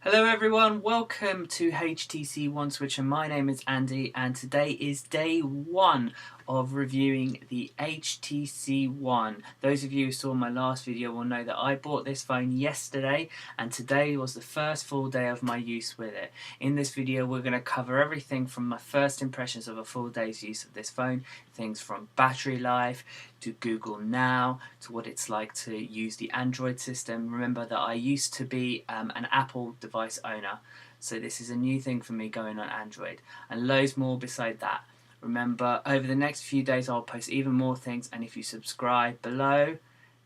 Hello everyone, welcome to HTC One Switcher. My name is Andy and today is day one of reviewing the HTC One. Those of you who saw my last video will know that I bought this phone yesterday and today was the first full day of my use with it. In this video we're going to cover everything from my first impressions of a full day's use of this phone, things from battery life to Google Now to what it's like to use the Android system. Remember that I used to be an Apple device owner, so this is a new thing for me going on Android, and loads more beside that. Remember, over the next few days I'll post even more things, and if you subscribe below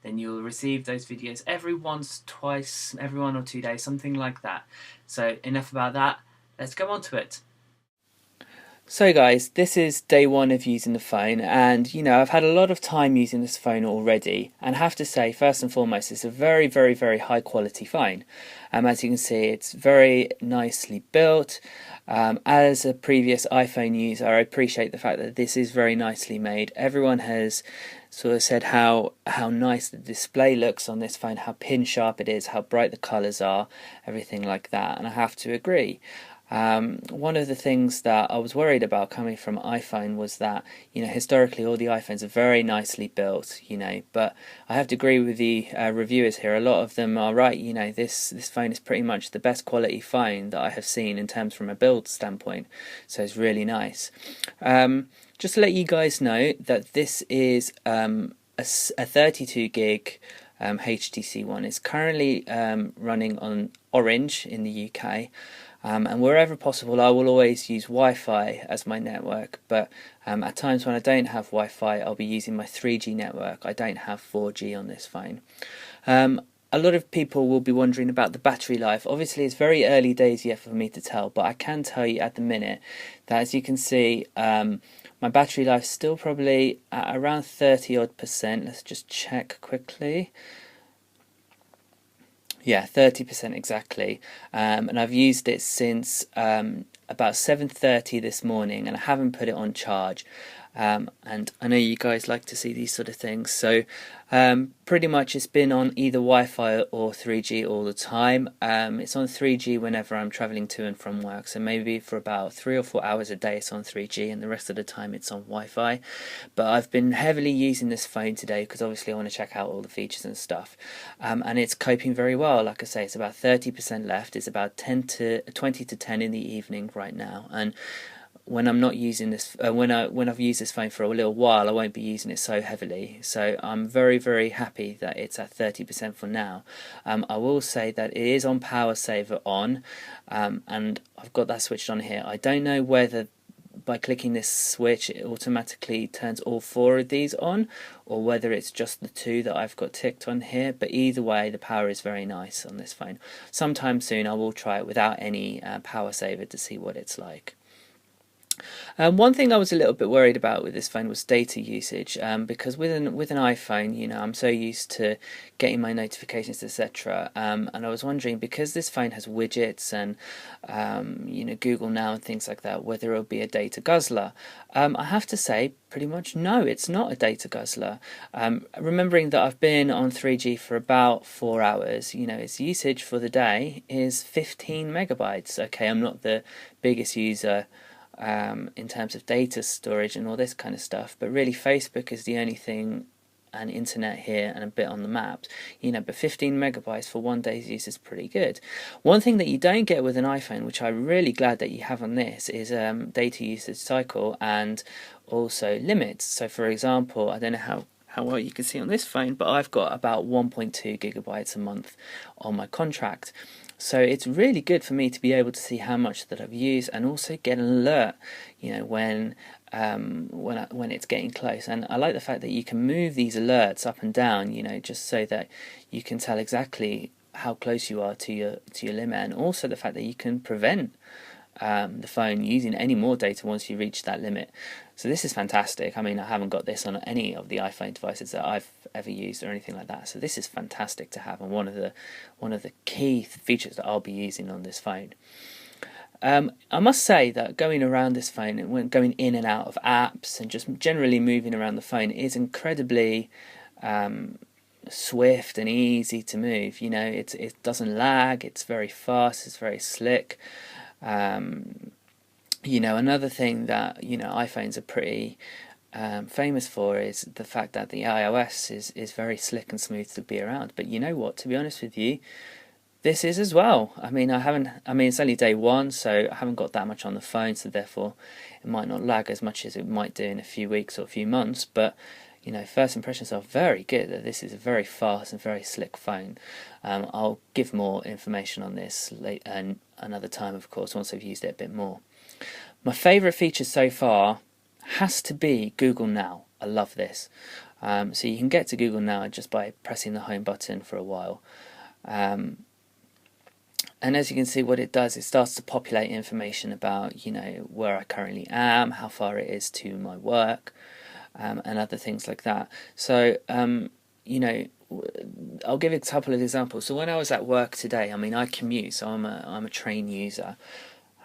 then you'll receive those videos every once, twice, every 1 or 2 days, something like that. So enough about that, let's go on to it. So guys, this is day one of using the phone, and I've had a lot of time using this phone already, and have to say, first and foremost, it's a very high quality phone. As you can see, it's very nicely built. As a previous iPhone user, I appreciate the fact that this is very nicely made. Everyone has sort of said how nice the display looks on this phone, how pin sharp it is, how bright the colours are, everything like that, and I have to agree. One of the things that I was worried about coming from iPhone was that, historically all the iPhones are very nicely built, but I have to agree with the reviewers here. A lot of them are right, this phone is pretty much the best quality phone that I have seen in terms from a build standpoint, so it's really nice. Just to let you guys know that this is a 32 gig HTC One. It's currently running on Orange in the UK. And wherever possible I will always use Wi-Fi as my network, but at times when I don't have Wi-Fi I'll be using my 3G network. I don't have 4G on this phone. A lot of people will be wondering about the battery life. Obviously it's very early days yet for me to tell, but I can tell you at the minute that, as you can see, my battery life is still probably at around 30% odd. Let's just check quickly. Yeah, 30% exactly, and I've used it since about 7:30 this morning, and I haven't put it on charge. And I know you guys like to see these sort of things, so pretty much it's been on either Wi-Fi or 3G all the time. It's on 3G whenever I'm traveling to and from work, so maybe for about 3 or 4 hours a day it's on 3G, and the rest of the time it's on Wi-Fi. But I've been heavily using this phone today because obviously I want to check out all the features and stuff, and it's coping very well. Like I say, it's about 30% left. It's about 20 to 10 in the evening right now, and when I'm not using this, when I've used this phone for a little while, I won't be using it so heavily. So I'm very happy that it's at 30% for now. I will say that it is on power saver on, and I've got that switched on here. I don't know whether by clicking this switch it automatically turns all 4 of these on, or whether it's just the 2 that I've got ticked on here, but either way the power is very nice on this phone. Sometime soon I will try it without any power saver to see what it's like. One thing I was a little bit worried about with this phone was data usage, because with an iPhone, I'm so used to getting my notifications, etc. And I was wondering, because this phone has widgets and Google Now and things like that, whether it'll be a data guzzler. I have to say, pretty much no, it's not a data guzzler. Remembering that I've been on 3G for about 4 hours, its usage for the day is 15 megabytes. Okay, I'm not the biggest user in terms of data storage and all this kind of stuff, but really Facebook is the only thing, and internet here and a bit on the maps, but 15 megabytes for 1 day's use is pretty good. One thing that you don't get with an iPhone, which I'm really glad that you have on this, is data usage cycle and also limits. So for example, I don't know how well you can see on this phone, but I've got about 1.2 gigabytes a month on my contract. So it's really good for me to be able to see how much that I've used, and also get an alert, when it's getting close. And I like the fact that you can move these alerts up and down, just so that you can tell exactly how close you are to your limit, and also the fact that you can prevent the phone using any more data once you reach that limit. So this is fantastic. I mean, I haven't got this on any of the iPhone devices that I've ever used or anything like that. So this is fantastic to have, and one of the key features that I'll be using on this phone. I must say that going around this phone and when going in and out of apps and just generally moving around the phone is incredibly swift and easy to move. You know, it doesn't lag. It's very fast. It's very slick. You know, another thing that, you know, iPhones are pretty famous for is the fact that the iOS is very slick and smooth to be around. But you know what? To be honest with you, this is as well. I mean, it's only day one, so I haven't got that much on the phone, so therefore it might not lag as much as it might do in a few weeks or a few months. But, you know, first impressions are very good that this is a very fast and very slick phone. I'll give more information on this and another time, of course, once I've used it a bit more. My favourite feature so far has to be Google Now. I love this. So you can get to Google Now just by pressing the home button for a while. And as you can see, what it does, it starts to populate information about, you know, where I currently am, how far it is to my work, and other things like that. So, you know, I'll give a couple of examples. So when I was at work today, I mean, I commute, so I'm a train user.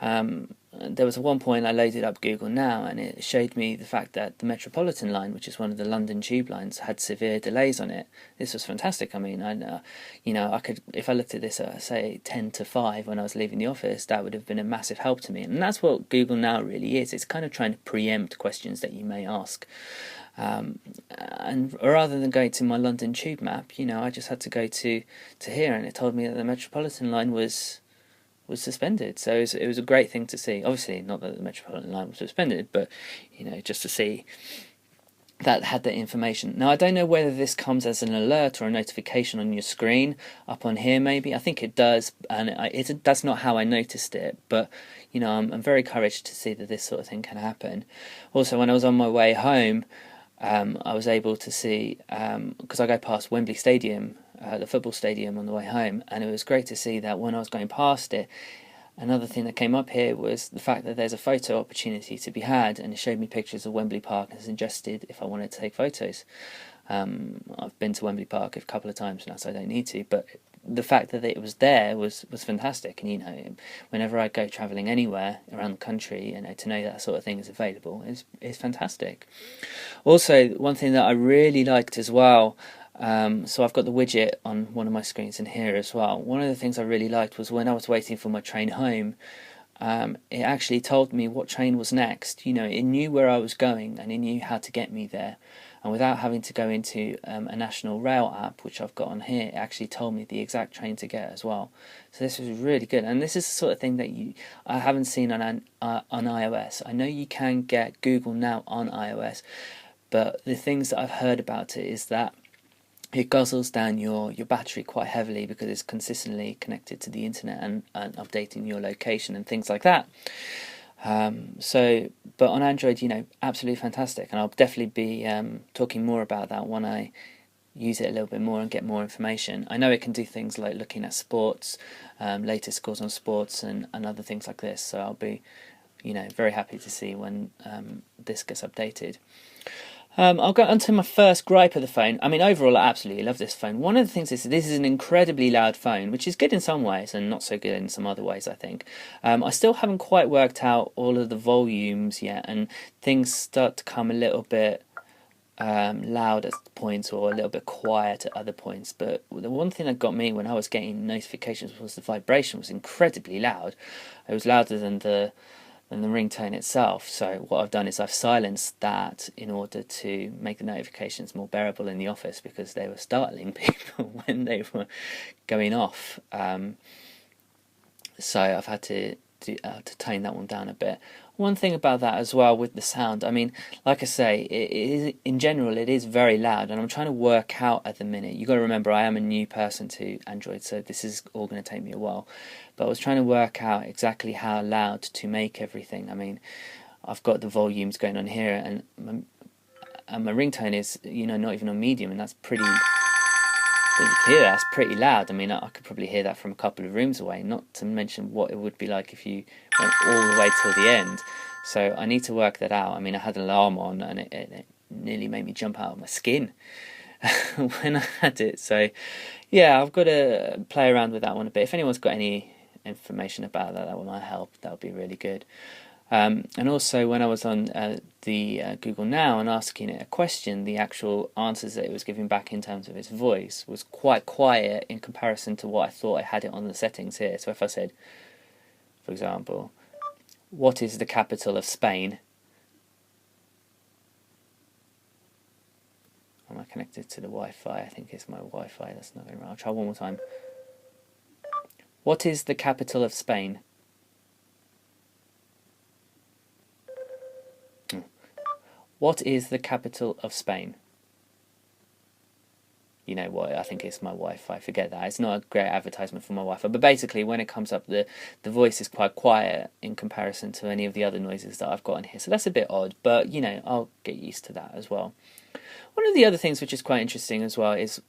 There was one point I loaded up Google Now, and it showed me the fact that the Metropolitan line, which is one of the London tube lines, had severe delays on it. This was fantastic. I mean, you know, I could, if I looked at this at say 10 to 5 when I was leaving the office, that would have been a massive help to me. And that's what Google Now really is. It's kind of trying to preempt questions that you may ask. And rather than going to my London tube map, you know, I just had to go to here, and it told me that the Metropolitan line was suspended. So it was a great thing to see. Obviously not that the Metropolitan line was suspended, but, you know, just to see that had that information. Now I don't know whether this comes as an alert or a notification on your screen up on here maybe. I think it does, and that's not how I noticed it, but, you know, I'm very encouraged to see that this sort of thing can happen. Also, when I was on my way home, I was able to see, because I go past Wembley Stadium, the football stadium, on the way home, and it was great to see that when I was going past it, another thing that came up here was the fact that there's a photo opportunity to be had, and it showed me pictures of Wembley Park and suggested if I wanted to take photos. I've been to Wembley Park a couple of times now, so I don't need to, but the fact that it was there was fantastic. And, you know, whenever I go travelling anywhere around the country, you know, to know that sort of thing is available is fantastic. Also, one thing that I really liked as well, so I've got the widget on one of my screens in here as well. One of the things I really liked was when I was waiting for my train home, it actually told me what train was next. You know, it knew where I was going and it knew how to get me there. And without having to go into a national rail app, which I've got on here, it actually told me the exact train to get as well. So this was really good. And this is the sort of thing that I haven't seen on iOS. I know you can get Google Now on iOS, but the things that I've heard about it is that it guzzles down your battery quite heavily because it's consistently connected to the internet and updating your location and things like that. But on Android, you know, absolutely fantastic, and I'll definitely be talking more about that when I use it a little bit more and get more information. I know it can do things like looking at sports, latest scores on sports and other things like this, so I'll be, you know, very happy to see when this gets updated. I'll go on to my first gripe of the phone. I mean, overall, I absolutely love this phone. One of the things is this is an incredibly loud phone, which is good in some ways and not so good in some other ways, I think. I still haven't quite worked out all of the volumes yet, and things start to come a little bit loud at points or a little bit quiet at other points. But the one thing that got me when I was getting notifications was the vibration was incredibly loud. It was louder than the ringtone itself. So what I've done is I've silenced that in order to make the notifications more bearable in the office, because they were startling people when they were going off. So I've had to tone that one down a bit. One thing about that as well with the sound, I mean, like I say, it is, in general, it is very loud, and I'm trying to work out at the minute. You've got to remember, I am a new person to Android, so this is all going to take me a while. But I was trying to work out exactly how loud to make everything. I mean, I've got the volumes going on here, and my ringtone is, you know, not even on medium, and that's pretty... You can hear that's pretty loud. I mean, I could probably hear that from a couple of rooms away, not to mention what it would be like if you went all the way till the end. So I need to work that out. I mean, I had an alarm on, and it nearly made me jump out of my skin when I had it. So, yeah, I've got to play around with that one a bit. If anyone's got any information about that might help, that would be really good. And also when I was on the Google Now and asking it a question, the actual answers that it was giving back in terms of its voice was quite quiet in comparison to what I thought I had it on the settings here. So if I said, for example, what is the capital of Spain? Am I connected to the Wi-Fi? I think it's my Wi-Fi. That's not going right. I'll try one more time. What is the capital of Spain? What is the capital of Spain? You know what, I think it's my Wi-Fi, forget that. It's not a great advertisement for my Wi-Fi, but basically when it comes up, the voice is quite quiet in comparison to any of the other noises that I've got in here. So that's a bit odd, but you know, I'll get used to that as well. One of the other things which is quite interesting as well is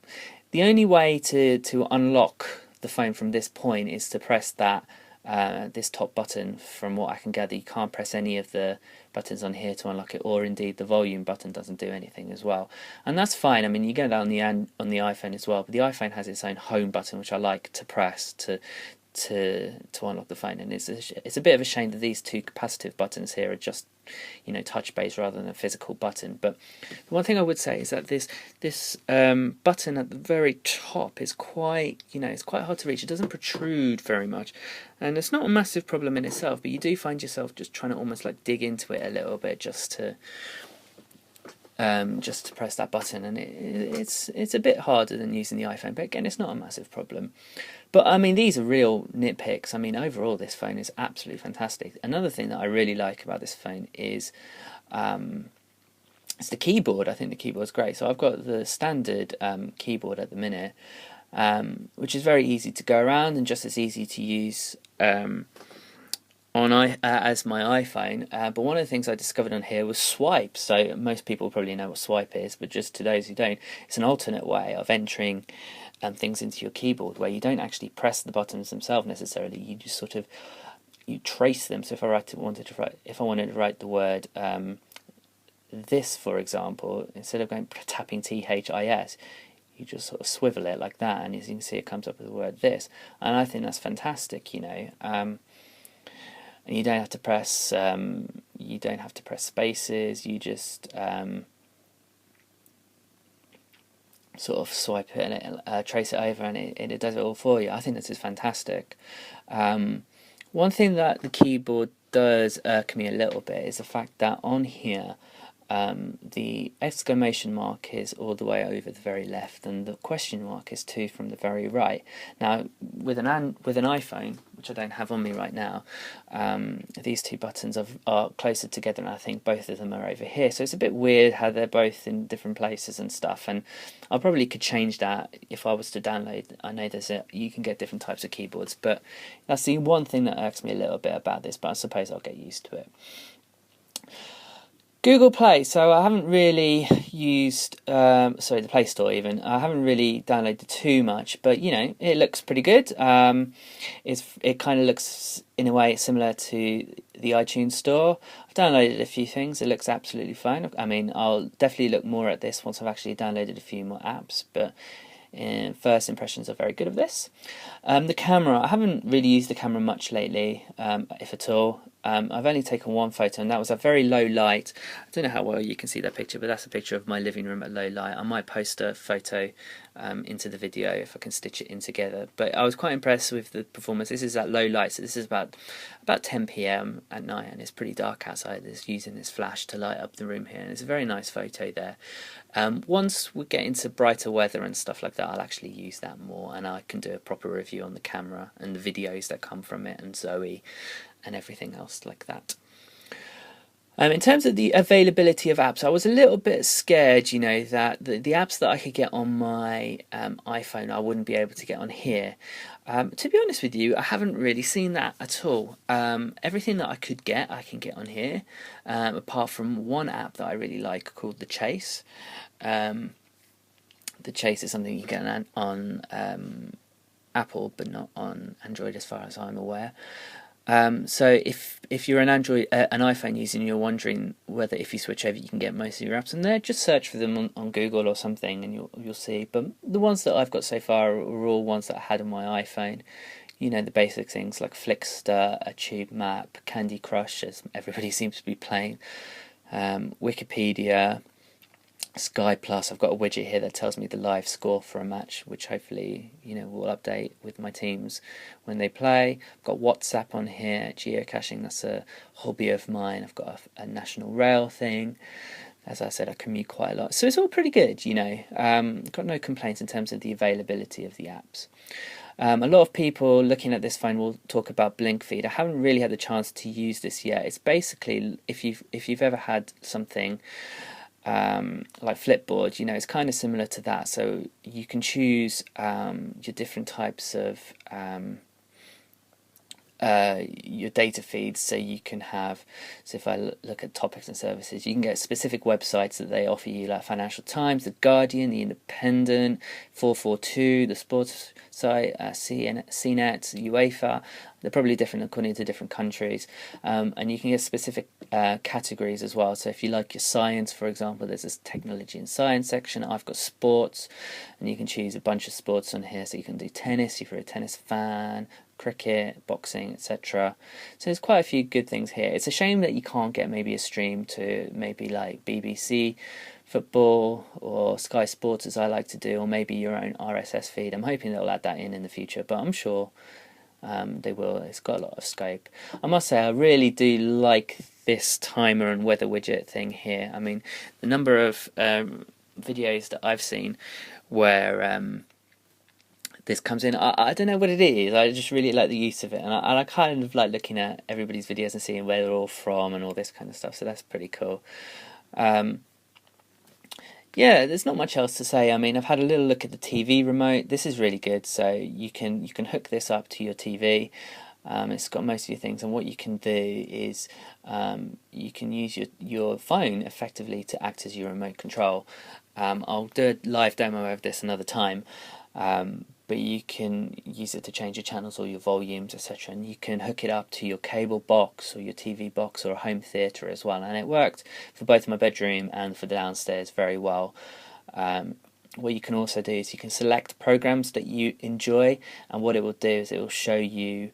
the only way to unlock the phone from this point is to press that this top button. From what I can gather, you can't press any of the buttons on here to unlock it, or indeed the volume button doesn't do anything as well, and that's fine. I mean, you get that on the iPhone as well, but the iPhone has its own home button which I like to press to unlock the phone, and it's a bit of a shame that these two capacitive buttons here are just, you know, touch based rather than a physical button. But the one thing I would say is that this button at the very top is quite, you know, it's quite hard to reach. It doesn't protrude very much, and it's not a massive problem in itself, but you do find yourself just trying to almost like dig into it a little bit just to press that button, and it's a bit harder than using the iPhone, but again, it's not a massive problem. But I mean, these are real nitpicks. I mean, overall this phone is absolutely fantastic. Another thing that I really like about this phone is it's the keyboard. I think the keyboard's great. So I've got the standard keyboard at the minute, which is very easy to go around and just as easy to use as my iPhone, but one of the things I discovered on here was swipe. So most people probably know what swipe is, but just to those who don't, it's an alternate way of entering things into your keyboard where you don't actually press the buttons themselves necessarily. You just sort of trace them. So if I wanted to write the word this, for example, instead of tapping THIS, you just sort of swivel it like that, and as you can see, it comes up with the word this, and I think that's fantastic. You know. And you don't have to press spaces. You just sort of swipe it and trace it over, and it does it all for you. I think this is fantastic. One thing that the keyboard does irk me a little bit is the fact that on here the exclamation mark is all the way over the very left, and the question mark is 2 from the very right. Now, with an iPhone, which I don't have on me right now, these two buttons are closer together, and I think both of them are over here. So it's a bit weird how they're both in different places and stuff. And I probably could change that if I was to download. I know you can get different types of keyboards, but that's the one thing that irks me a little bit about this. But I suppose I'll get used to it. Google Play, so I haven't really used, the Play Store even, I haven't really downloaded too much, but you know, it looks pretty good. It kind of looks in a way similar to the iTunes Store. I've downloaded a few things, it looks absolutely fine. I mean, I'll definitely look more at this once I've actually downloaded a few more apps, but first impressions are very good of this. The camera, I haven't really used the camera much lately, if at all. I've only taken one photo, and that was a very low light. I don't know how well you can see that picture, but that's a picture of my living room at low light. I might post a photo into the video if I can stitch it in together. But I was quite impressed with the performance. This is at low light, so this is about 10 p.m. at night, and it's pretty dark outside. It's using this flash to light up the room here, and it's a very nice photo there. Once we get into brighter weather and stuff like that, I'll actually use that more, and I can do a proper review on the camera and the videos that come from it, and Zoe and everything else like that. In terms of the availability of apps, I was a little bit scared, you know, that the apps that I could get on my iPhone I wouldn't be able to get on here. To be honest with you, I haven't really seen that at all. Everything that I could get, I can get on here, apart from one app that I really like called The Chase. The Chase is something you get on Apple, but not on Android as far as I'm aware. So if you're an iPhone user and you're wondering whether if you switch over you can get most of your apps in there, just search for them on Google or something and you'll see. But the ones that I've got so far are all ones that I had on my iPhone. you know, the basic things like Flickster, a tube map, Candy Crush, as everybody seems to be playing, Wikipedia, Sky Plus. I've got a widget here that tells me the live score for a match, which hopefully, you know, will update with my teams when they play. I've got WhatsApp on here, geocaching, that's a hobby of mine. I've got a national rail thing. As I said, I commute quite a lot, so it's all pretty good, you know. Got no complaints in terms of the availability of the apps. A lot of people looking at this phone will talk about Blinkfeed. I haven't really had the chance to use this yet. It's basically, if you've ever had something like Flipboard, you know, it's kind of similar to that. So you can choose your different types of your data feeds. So you can have, so if I look at topics and services, you can get specific websites that they offer you, like Financial Times, The Guardian, The Independent, 442, the sports site, CNET, UEFA. They're probably different according to different countries, and you can get specific categories as well. So if you like your science, for example, there's this technology and science section. I've got sports, and you can choose a bunch of sports on here. So you can do tennis if you're a tennis fan, cricket, boxing, etc. So there's quite a few good things here. It's a shame that you can't get maybe a stream to maybe like BBC football or Sky Sports, as I like to do, or maybe your own RSS feed. I'm hoping they'll add that in the future, but I'm sure they will. It's got a lot of scope. I must say, I really do like this timer and weather widget thing here. I mean, the number of videos that I've seen where this comes in, I don't know what it is. I just really like the use of it, and I kind of like looking at everybody's videos and seeing where they're all from and all this kind of stuff. So that's pretty cool. Yeah, there's not much else to say. I mean, I've had a little look at the TV remote. This is really good. So you can hook this up to your TV. It's got most of your things, and what you can do is you can use your phone effectively to act as your remote control. I'll do a live demo of this another time, but you can use it to change your channels or your volumes, etc. And you can hook it up to your cable box or your TV box or a home theatre as well. And it worked for both my bedroom and for the downstairs very well. What you can also do is you can select programs that you enjoy, and what it will do is it will show you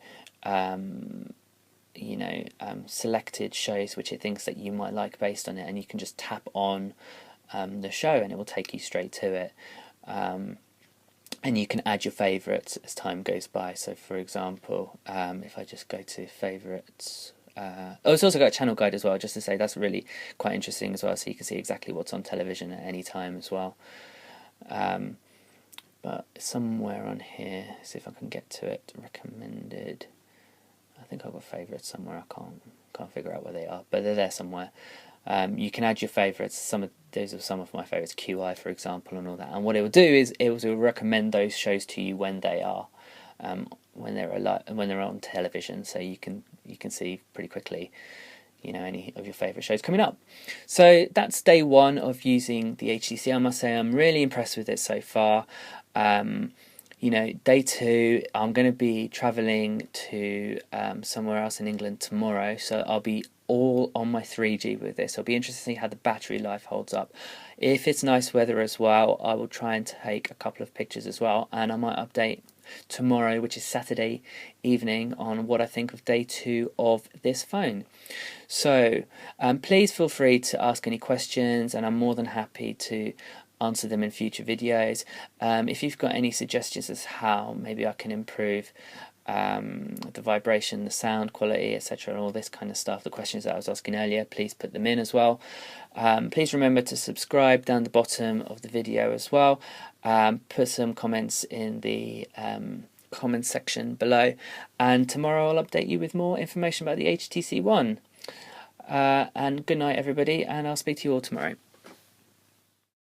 selected shows which it thinks that you might like based on it, and you can just tap on the show and it will take you straight to it. And you can add your favourites as time goes by. So for example, if I just go to favourites, it's also got a channel guide as well, just to say that's really quite interesting as well, so you can see exactly what's on television at any time as well. But somewhere on here, see if I can get to it, recommended. I think I've got favourites somewhere. I can't figure out where they are, but they're there somewhere. You can add your favourites. Those are some of my favourites, QI for example, and all that. And what it will do is it will recommend those shows to you when they are, when they're on television. So you can see pretty quickly, you know, any of your favourite shows coming up. So that's day one of using the HTC. I must say I'm really impressed with it so far. You know, day two, I'm going to be travelling to somewhere else in England tomorrow, so I'll be all on my 3G with this. I'll be interested to see how the battery life holds up. If it's nice weather as well, I will try and take a couple of pictures as well, and I might update tomorrow, which is Saturday evening, on what I think of day two of this phone. So please feel free to ask any questions, and I'm more than happy to answer them in future videos. If you've got any suggestions as how maybe I can improve the vibration, the sound quality, etc., and all this kind of stuff, the questions that I was asking earlier, please put them in as well. Please remember to subscribe down the bottom of the video as well. Put some comments in the comments section below, and tomorrow I'll update you with more information about the HTC One. And good night everybody, and I'll speak to you all tomorrow.